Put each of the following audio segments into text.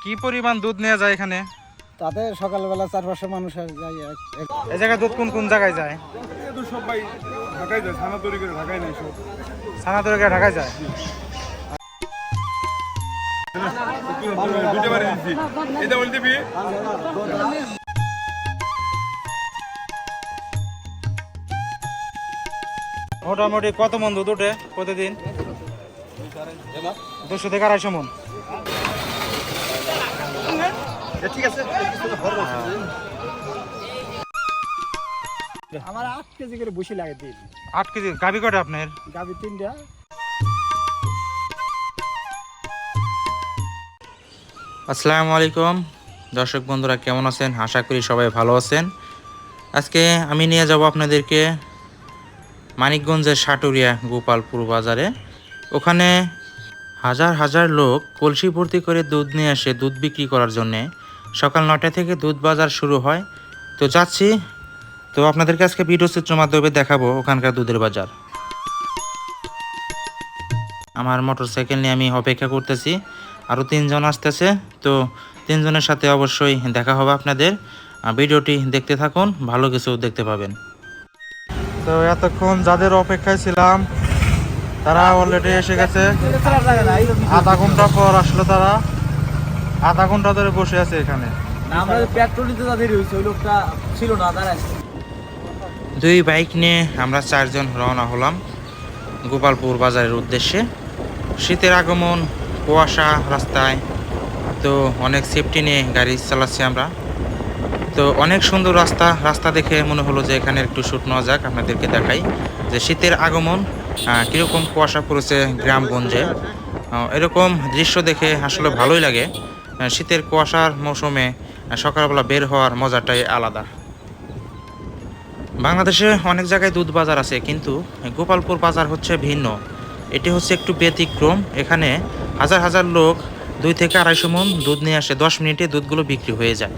কি পরিমাণ দুধ নেওয়া যায় এখানে? তাতে সকালবেলা 4-500 মানুষ যায়। এই জায়গায় দুধ কোন কোন জায়গায় যায়? সবাই ঢাকায় যায়, ছানা তৈরি করে ঢাকায় নেই সব। ছানা তৈরি করে ঢাকায় যায়। দুটো বারে দিচ্ছি, এটা বলতে বি মোটামুটি কত মন দুধ ওঠে প্রতিদিন? 200 থেকে 250 মন। ঠিক আছে, আমার 8 কেজি করে বসি লাগে দিন। 8 কেজি গাবি কটা আপনার? গাবি 3টা। আসসালামু আলাইকুম দর্শক বন্ধুরা, কেমন আছেন? আশা করি সবাই ভালো আছেন। আজকে আমি নিয়ে যাব আপনাদেরকে মানিকগঞ্জের সাটুরিয়া গোপালপুর বাজারে। ওখানে হাজার হাজার লোক কলসি ভর্তি করে দুধ নিয়ে আসে দুধ বিক্রি করার জন্যে। সকাল 9টা থেকে দুধ বাজার শুরু হয়। তো যাচ্ছি, তো আপনাদেরকে আজকে ভিডিও চিত্রের মাধ্যমে দেখাবো ওখানকার দুধের বাজার। আমার মোটরসাইকেল নিয়ে আমি অপেক্ষা করতেছি, আরও 3 জন আসতেছে। তো 3 জনের সাথে অবশ্যই দেখা হবে আপনাদের। ভিডিওটি দেখতে থাকুন, ভালো কিছু দেখতে পাবেন। তো এতক্ষণ যাদের অপেক্ষায় ছিলাম তারা অলরেডি এসে গেছে। আধা ঘন্টা পর আসলো তারা। আধা ঘন্টা ধরে বসে আছে এখানে। আমরা পেট্রোল দিতে তাদের হইছে, ওই লোকটা ছিল না, দাঁড়ায়। 2 বাইক নিয়ে আমরা 4 জন রওনা হলাম গোপালপুর বাজারের উদ্দেশ্যে। শীতের আগমন, কুয়াশা রাস্তায়, তো অনেক সেফটি নিয়ে গাড়ি চালাচ্ছি আমরা। তো অনেক সুন্দর রাস্তা দেখে মনে হলো যে এখানে একটু শ্যুট নেওয়া যাক, আপনাদেরকে দেখাই যে শীতের আগমন কীরকম কুয়াশা পড়েছে গ্রামগঞ্জে। এরকম দৃশ্য দেখে আসলে ভালোই লাগে। শীতের কুয়াশার মৌসুমে সকালবেলা বের হওয়ার মজাটাই আলাদা। বাংলাদেশে অনেক জায়গায় দুধ বাজার আছে, কিন্তু গোপালপুর বাজার হচ্ছে ভিন্ন। এটি হচ্ছে একটু ব্যতিক্রম। এখানে হাজার হাজার লোক 2 থেকে 250 মণ দুধ নিয়ে আসে। 10 মিনিটে দুধগুলো বিক্রি হয়ে যায়।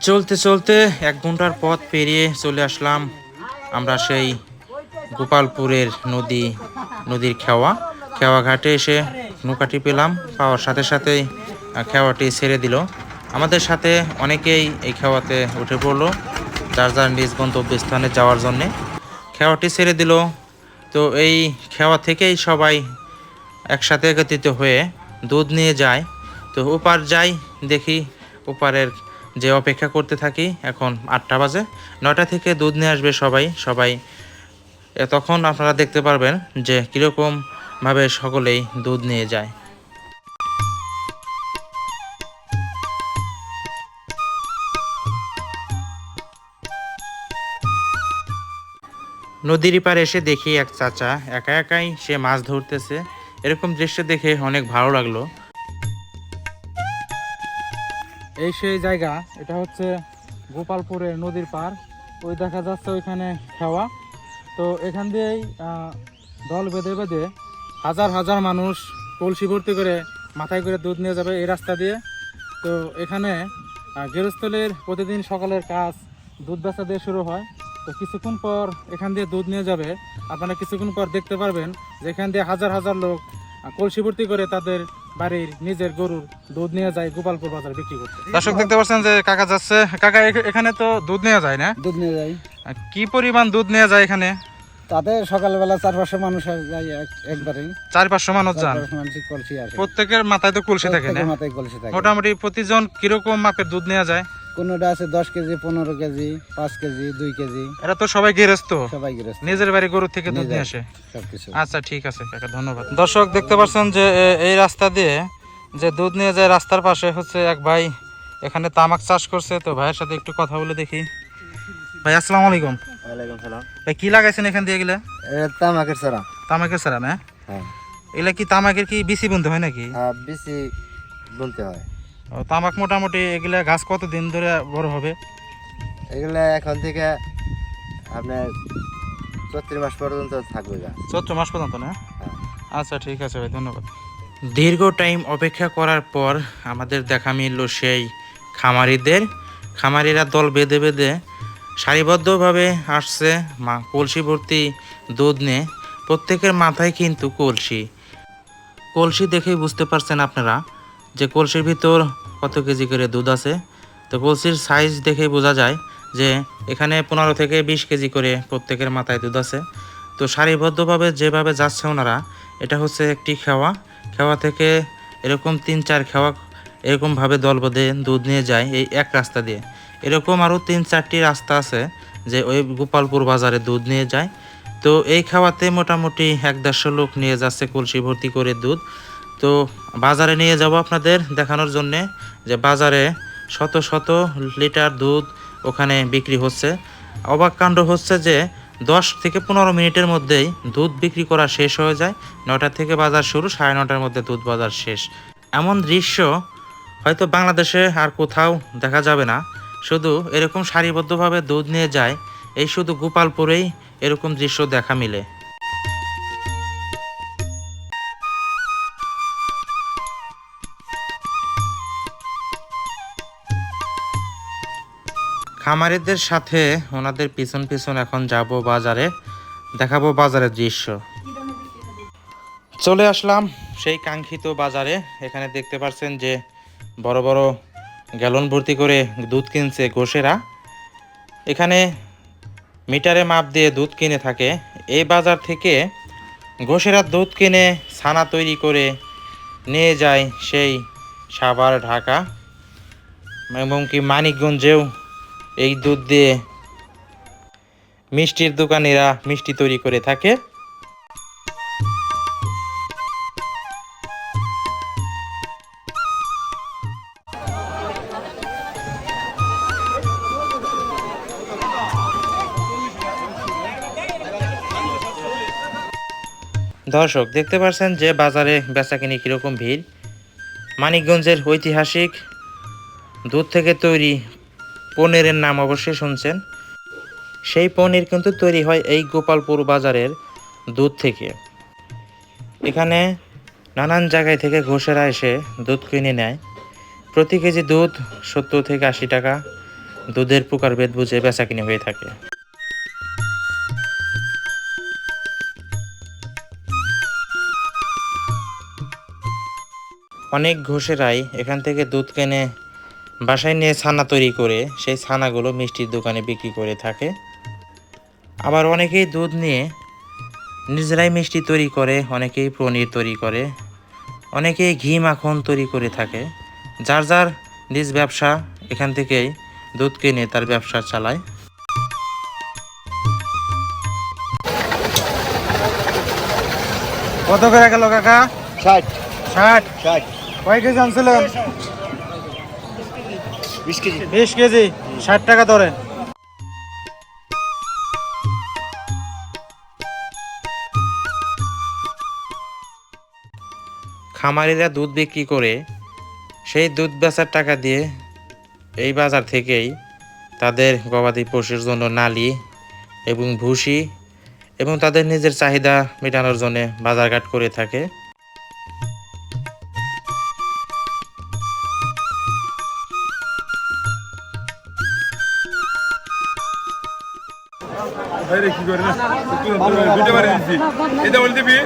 চলতে চলতে 1 ঘন্টার পথ পেরিয়ে চলে আসলাম আমরা সেই গোপালপুরের নদীর খেওয়া ঘাটে এসে নৌকাটি পেলাম। পাওয়ার সাথে সাথেই খেওয়াটি ছেড়ে দিল। আমাদের সাথে অনেকেই এই খেওয়াতে উঠে পড়লো যার যার নিজ গন্তব্যস্থানে যাওয়ার জন্যে। খেওয়াটি ছেড়ে দিল। তো এই খেওয়া থেকেই সবাই একসাথে একত্রিত হয়ে দুধ নিয়ে যায়। তো ওপার যাই, দেখি ওপারের যে অপেক্ষা করতে থাকি। এখন 8টা বাজে, 9টা থেকে দুধ নিয়ে আসবে সবাই। তখন আপনারা দেখতে পারবেন যে কীরকমভাবে সকলেই দুধ নিয়ে যায়। নদীর পাড়ে এসে দেখি এক চাচা একা একাই সে মাছ ধরতেছে। এরকম দৃশ্য দেখে অনেক ভালো লাগলো। এই সেই জায়গা, এটা হচ্ছে গোপালপুরের নদীর পার। ওই দেখা যাচ্ছে ওইখানে খেওয়া। তো এখান দিয়েই দল বেঁধে বেঁধে হাজার হাজার মানুষ কলসি ভর্তি করে মাথায় করে দুধ নিয়ে যাবে এই রাস্তা দিয়ে। তো এখানে গেরস্থলের প্রতিদিন সকালের কাজ দুধ বেচা দিয়ে শুরু হয়। তো কিছুক্ষণ পর এখান দিয়ে দুধ নিয়ে যাবে। আপনারা কিছুক্ষণ পর দেখতে পারবেন যে এখান দিয়ে হাজার হাজার লোক কলসি ভর্তি করে তাদের বাড়ির নিজের গরুর দুধ নিয়ে যায় গোপালপুর বাজারে বিক্রি করতে। দর্শক দেখতে পাচ্ছেন যে কাকা যাচ্ছে। কাকা, এখানে তো দুধ নিয়ে যায় না? দুধ নিয়ে যাই। কি পরিমাণ দুধ নিয়ে যায় এখানে? তাতে সকালবেলা 4-500 মানুষ যায় একবারে। 400-500 মানুষ যান। কলসি আসে। প্রত্যেকের মাথায় তো কলসি থাকে না? মাথায় কলসি থাকে। মোটামুটি প্রতিজন কিরকম মাপের দুধ নিয়ে যায়? কোনটা আছে 10 কেজি, 15 কেজি, 5 কেজি, 2 কেজি। এরা তো সবাই গৃহস্থ, সবাই গৃহস্থ, নিজের বাড়ি গরু থেকে দুধ নিয়ে আসে সবকিছু। আচ্ছা, ঠিক আছে কাকা, ধন্যবাদ। দর্শক দেখতে পাচ্ছেন যে এই রাস্তা দিয়ে যে দুধ নিয়ে যায়, রাস্তার পাশে হচ্ছে এক ভাই এখানে তামাক চাষ করছে। তো ভাইয়ের সাথে একটু কথা বলে দেখি। ভাই আসসালামু আলাইকুম। ওয়ালাইকুম সালাম। ভাই কি লাগাইছেন এখান দিয়ে এগুলা? তামাকের চারা। তামাকের চারা না? হ্যাঁ। এগুলা কি তামাকের কি বিচি বুনতে হয় নাকি? হ্যাঁ, বিচি বুনতে হয়। ও, তামাক মোটামুটি এগুলা গাছ কতদিন ধরে বড় হবে? এগুলা এখন থেকে আপনার 34 মাস পর্যন্ত থাকবে গাছ। 14 মাস পর্যন্ত না? হ্যাঁ। আচ্ছা, ঠিক আছে ভাই, ধন্যবাদ। দীর্ঘ টাইম অপেক্ষা করার পর আমাদের দেখা মিলল সেই খামারিরা দল বেঁধে বেঁধে সারিবদ্ধভাবে আসছে কলসি ভর্তি দুধ নিয়ে। প্রত্যেকের মাথায় কিন্তু কলসি। কলসি দেখেই বুঝতে পারছেন আপনারা যে কলসির ভিতর কত কেজি করে দুধ আছে। তো কলসির সাইজ দেখেই বোঝা যায় যে এখানে 15 থেকে 20 কেজি করে প্রত্যেকের মাথায় দুধ আছে। তো সারিবদ্ধভাবে যেভাবে যাচ্ছে ওনারা, এটা হচ্ছে একটি খেওয়া থেকে এরকম 3-4 খেওয়া এরকমভাবে দল বেঁধে দুধ নিয়ে যায় এই এক রাস্তা দিয়ে। এরকম আরও 3-4টি রাস্তা আছে যে ওই গোপালপুর বাজারে দুধ নিয়ে যায়। তো এই খাওয়াতে মোটামুটি 1-150 লোক নিয়ে যাচ্ছে কলসি ভর্তি করে দুধ। তো বাজারে নিয়ে যাব আপনাদের দেখানোর জন্যে যে বাজারে শত শত লিটার দুধ ওখানে বিক্রি হচ্ছে। অবাক কাণ্ড হচ্ছে যে 10 থেকে 15 মিনিটের মধ্যেই দুধ বিক্রি করা শেষ হয়ে যায়। 9টা থেকে বাজার শুরু, 9:30টার মধ্যে দুধ বাজার শেষ। এমন দৃশ্য হয়তো বাংলাদেশে আর কোথাও দেখা যাবে না। শুধু এরকম সারিবদ্ধভাবে দুধ নিয়ে যায় এই শুধু গোপালপুরেই এরকম দৃশ্য দেখা মিলে। খামারিদের সাথে ওনাদের পিছন পিছন এখন যাব বাজারে, দেখাবো বাজারের দৃশ্য। চলে আসলাম সেই কাঙ্ক্ষিত বাজারে। এখানে দেখতে পাচ্ছেন যে বড় বড় গ্যালন ভর্তি করে দুধ কিনছে ঘোষেরা। এখানে মিটারে মাপ দিয়ে দুধ কিনে থাকে। এই বাজার থেকে ঘোষেরা দুধ কিনে ছানা তৈরি করে নিয়ে যায় সেই সাভার, ঢাকা এবং কি মানিকগঞ্জেও এই দুধ দিয়ে মিষ্টির দোকানিরা মিষ্টি তৈরি করে থাকে। দর্শক দেখতে পাচ্ছেন যে বাজারে বেচাকিনি কীরকম ভিড়। মানিকগঞ্জের ঐতিহাসিক দুধ থেকে তৈরি পনিরের নাম অবশ্যই শুনছেন। সেই পনির কিন্তু তৈরি হয় এই গোপালপুর বাজারের দুধ থেকে। এখানে নানান জায়গায় থেকে ঘোষেরা এসে দুধ কিনে নেয়। প্রতি কেজি দুধ 70 থেকে 80 টাকা দুধের প্রকারভেদ বুঝে বেচাকিনি হয়ে থাকে। অনেক ঘোষেরাই এখান থেকে দুধ কিনে বাসায় নিয়ে ছানা তৈরি করে সেই ছানাগুলো মিষ্টির দোকানে বিক্রি করে থাকে। আবার অনেকেই দুধ নিয়ে নিজেরাই মিষ্টি তৈরি করে, অনেকেই পনির তৈরি করে, অনেকেই ঘি মাখন তৈরি করে থাকে। যার যার নিজ ব্যবসা, এখান থেকেই দুধ কিনে তার ব্যবসা চালায়। কত করে গেল কাকা? 60 60। 60 কয় কেজি আনছিলেন? 20 কেজি। 20 কেজি 60 টাকা ধরে। খামারিরা দুধ বিক্রি করে সেই দুধ বেচার টাকা দিয়ে এই বাজার থেকেই তাদের গবাদি পশুর জন্য নালি এবং ভুসি এবং তাদের নিজের চাহিদা মেটানোর জন্য বাজারঘাট করে থাকে। ভাই রে কি করে না দুটো বাড়ি দিচ্ছি, এটা বলে দিবি।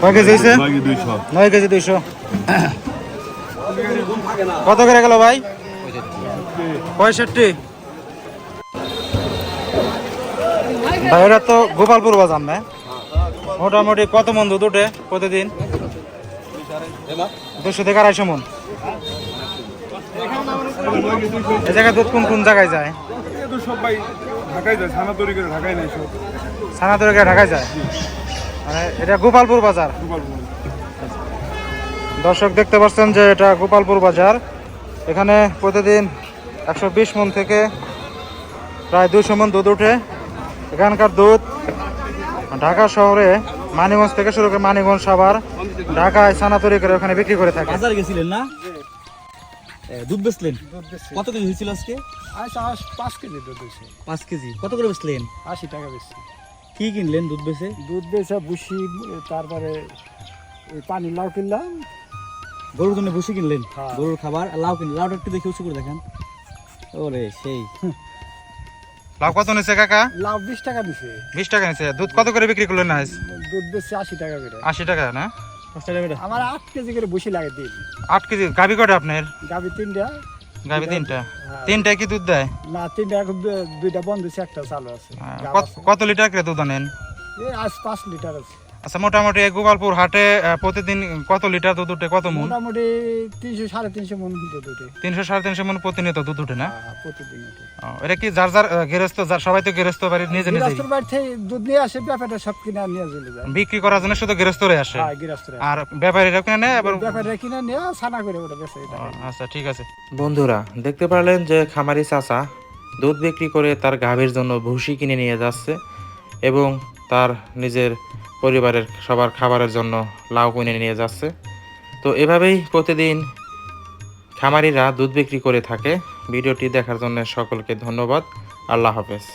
কয় কেজি হয়েছে? 9 কেজি 200। কত করে গেল ভাই? 65। ভাই এটা তো গোপালপুর বাজার না? মোটামুটি কত মন দুধ ওঠে প্রতিদিন? 200 থেকে 250 মন। এই জায়গায় দুধ কোন কোন জায়গায় যায়? সব ভাই ঢাকায় যায়, ছানা তৈরি করে ঢাকায় নেই সব। ছানা তৈরি করে ঢাকায় যায়, মানে এটা গোপালপুর বাজার। দর্শক দেখতে পাচ্ছেন যে এটা গোপালপুর বাজার। এখানে প্রতিদিন 120 মন থেকে প্রায় 200 মন দুধ ওঠে। এখানকার দুধ ঢাকা শহরে মানিকগঞ্জ থেকে শুরু করে মানিকগঞ্জ, সাভার, ঢাকায় ছানা তৈরি করে ওখানে বিক্রি করে থাকে। বাজারে গেছিলেন না? দুধ বেচলেন? কত কেজি হয়েছিল আজকে? 5 কেজি দুধ হয়েছে। 5 কেজি। কত করে বেচলেন? 80 টাকা বেশি। কি কিনলেন দুধ বেচে? দুধ বেচা ভুসি, তারপরে ওই পানি লাউ কিনলাম। গরুর জন্য ভুসি কিনলেন? হ্যাঁ। গরুর খাবার। লাউ কিনলেন? লাউটা একটু দেখে উঁচু করে দেখেন। ওরে সেই লাউ কত নিছে কাকা? লাউ 20 টাকা দিছে। 20 টাকা নিছে। দুধ কত করে বিক্রি করলেন আজ? দুধ বেশি 80 টাকা করে। 80 টাকা না? 5 টাকা বেটা। আমার 8 কেজি করে বসি লাগে দিন। 8 কেজি। গাবি কয়টা আপনার? গাবি 3টা। গাবি 3টা। 3টা কি দুধ দেয়? না 3টা এখন 2টা বন্ধ আছে, একটা চালু আছে। গাব আছে। কত লিটার করে দুধ আনেন? এই আজ 5 লিটার আছে। আচ্ছা, মোটামুটি এই গোপালপুর হাটে প্রতিদিন কত লিটার দুধ উঠে, কত মন? মোটামুটি 300 350 মন দুধ ওঠে। 300 350 মন প্রতিনিয়ত দুধ উঠে না? প্রতিদিন ওঠে। এটা কি যার যার গৃহস্থ, যার সবাই তো গৃহস্থ বাড়ি নিজে নিজে গৃহস্থর বাড়ি থেকে দুধ নিয়ে আসে, ব্যাপারটা সব কিনে নিয়ে চলে যায়। বিক্রি করার জন্য শুধু গৃহস্থরে আসে? হ্যাঁ, গৃহস্থরা। আর ব্যাপারীরা কিনে নেয় আবার? ব্যাপারটা কিনে নিয়ে ছানা করে ওটা বেচে। এটা আচ্ছা, ঠিক আছে। বন্ধুরা দেখতে পারলেন যে খামারি চাচা দুধ বিক্রি করে তার গাভীর জন্য ভুসি কিনে নিয়ে যাচ্ছে এবং তার নিজের পরিবারের সবার খাবারের জন্য লাউ কিনে নিয়ে যাচ্ছে। তো এভাবেই প্রতিদিন খামারিরা দুধ বিক্রি করে থাকে। ভিডিওটি দেখার জন্য সকলকে ধন্যবাদ। আল্লাহ হাফেজ।